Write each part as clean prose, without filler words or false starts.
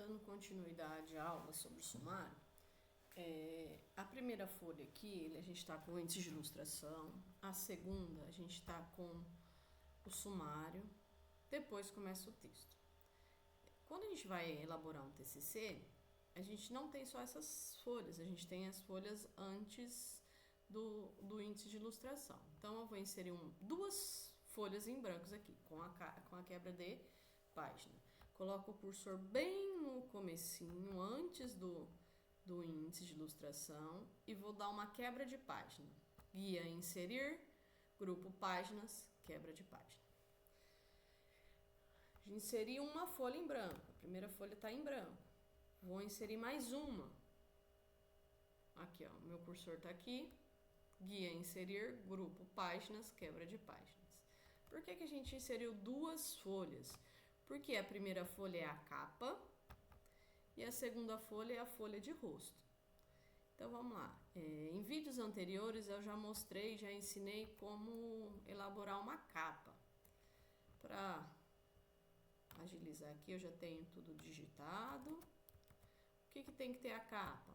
dando continuidade à aula sobre o sumário, a primeira folha aqui, a gente está com o índice de ilustração, a segunda a gente está com o sumário, depois começa o texto. Quando a gente vai elaborar um TCC, a gente não tem só essas folhas, a gente tem as folhas antes do índice de ilustração. Então, eu vou inserir duas folhas em brancos aqui, com a quebra de página. Coloco o cursor bem no comecinho, antes do índice de ilustração, e vou dar uma quebra de página. Guia inserir, grupo páginas, quebra de página. Inseri uma folha em branco, a primeira folha está em branco. Vou inserir mais uma. Aqui, ó, meu cursor está aqui. Guia inserir, grupo páginas, quebra de páginas. Por que a gente inseriu duas folhas? Porque a primeira folha é a capa e a segunda folha é a folha de rosto. Então vamos lá. Em vídeos anteriores eu já mostrei, já ensinei como elaborar uma capa. Para agilizar aqui, eu já tenho tudo digitado. O que tem que ter a capa?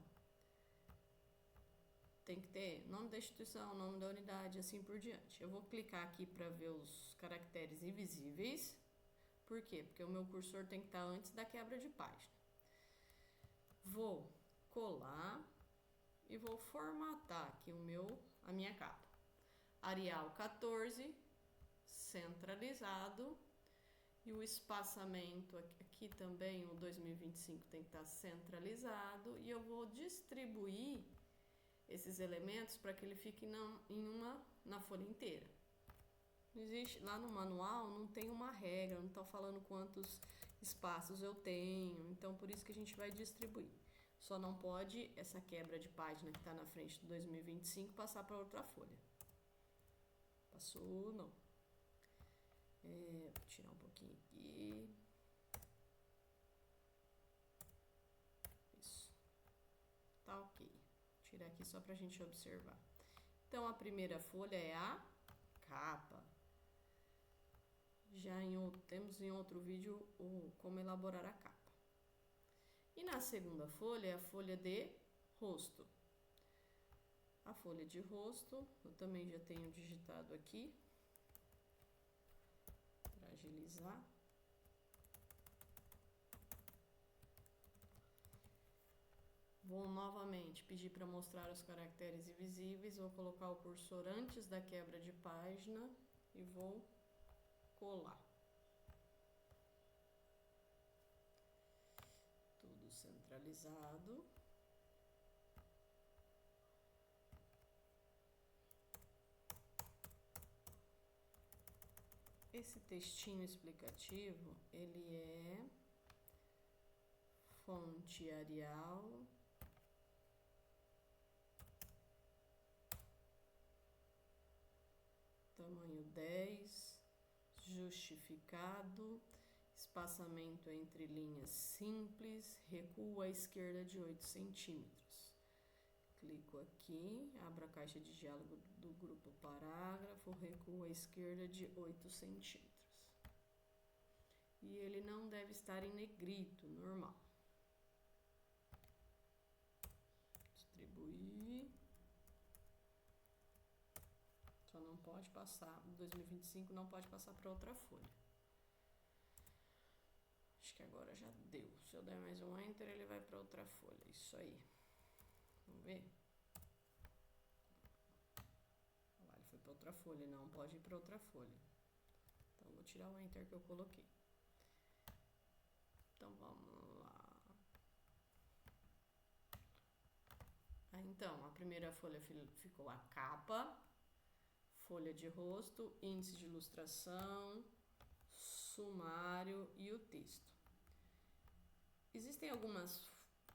Tem que ter nome da instituição, nome da unidade, assim por diante. Eu vou clicar aqui para ver os caracteres invisíveis. Por quê? Porque o meu cursor tem que estar antes da quebra de página. Vou colar e vou formatar aqui a minha capa. Arial 14, centralizado. E o espaçamento aqui também, o 2025 tem que estar centralizado. E eu vou distribuir esses elementos para que ele fique na folha inteira. Não existe, lá no manual não tem uma regra, não está falando quantos espaços eu tenho. Então, por isso que a gente vai distribuir. Só não pode essa quebra de página que está na frente do 2025 passar para outra folha. Passou, não. Vou tirar um pouquinho aqui. Isso. Tá ok. Vou tirar aqui só pra gente observar. Então, a primeira folha é a capa. Temos em outro vídeo como elaborar a capa. E na segunda folha é a folha de rosto. A folha de rosto, eu também já tenho digitado aqui. Para agilizar. Vou novamente pedir para mostrar os caracteres invisíveis. Vou colocar o cursor antes da quebra de página e vou colar. Tudo centralizado. Esse textinho explicativo, ele é fonte Arial, tamanho 10, justificado, espaçamento entre linhas simples, recuo à esquerda de 8 centímetros. Clico aqui, abro a caixa de diálogo do grupo parágrafo, recuo à esquerda de 8 centímetros. E ele não deve estar em negrito, normal. Distribuir. Só não pode passar, 2025 não pode passar para outra folha. Acho que agora já deu. Se eu der mais um Enter, ele vai para outra folha. Isso aí. Vamos ver? Lá, ele foi para outra folha, não pode ir para outra folha. Então, vou tirar o Enter que eu coloquei. Então, vamos lá. Então, a primeira folha ficou a capa, folha de rosto, índice de ilustração, sumário e o texto. Existem algumas...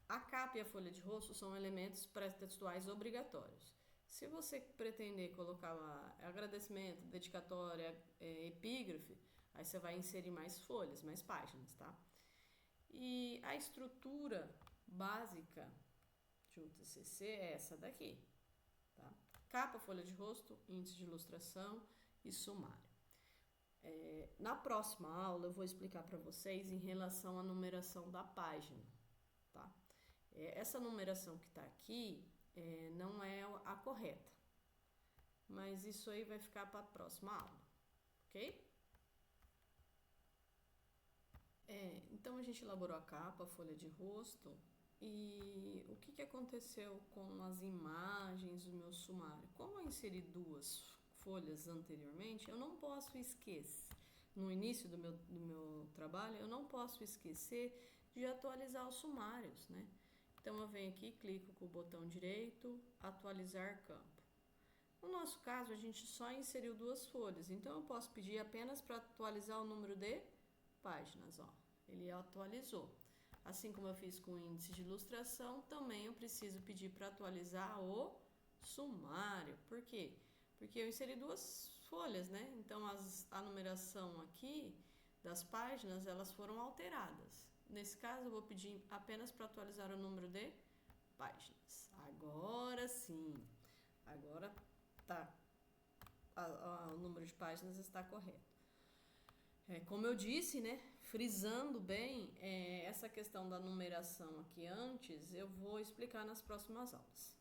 A capa e a folha de rosto são elementos pré-textuais obrigatórios. Se você pretender colocar lá agradecimento, dedicatória, epígrafe, aí você vai inserir mais folhas, mais páginas, tá? E a estrutura básica de um TCC é essa daqui, tá? Capa, folha de rosto, índice de ilustração e sumário. Na próxima aula eu vou explicar para vocês em relação à numeração da página, tá? Essa numeração que está aqui não é a correta, mas isso aí vai ficar para a próxima aula, ok? Então a gente elaborou a capa, a folha de rosto, e o que aconteceu com as imagens do meu sumário? Como eu inseri duas folhas anteriormente, eu não posso esquecer, no início do meu trabalho, eu não posso esquecer de atualizar os sumários, né? Então eu venho aqui, clico com o botão direito, atualizar campo. No nosso caso, a gente só inseriu duas folhas, então eu posso pedir apenas para atualizar o número de páginas, ó. Ele atualizou. Assim como eu fiz com o índice de ilustração, também eu preciso pedir para atualizar o sumário. Por quê? Porque eu inseri duas folhas, né? Então a numeração aqui das páginas, elas foram alteradas. Nesse caso, eu vou pedir apenas para atualizar o número de páginas. Agora sim. Agora tá. O número de páginas está correto. Como eu disse, né, frisando bem, essa questão da numeração aqui antes, eu vou explicar nas próximas aulas.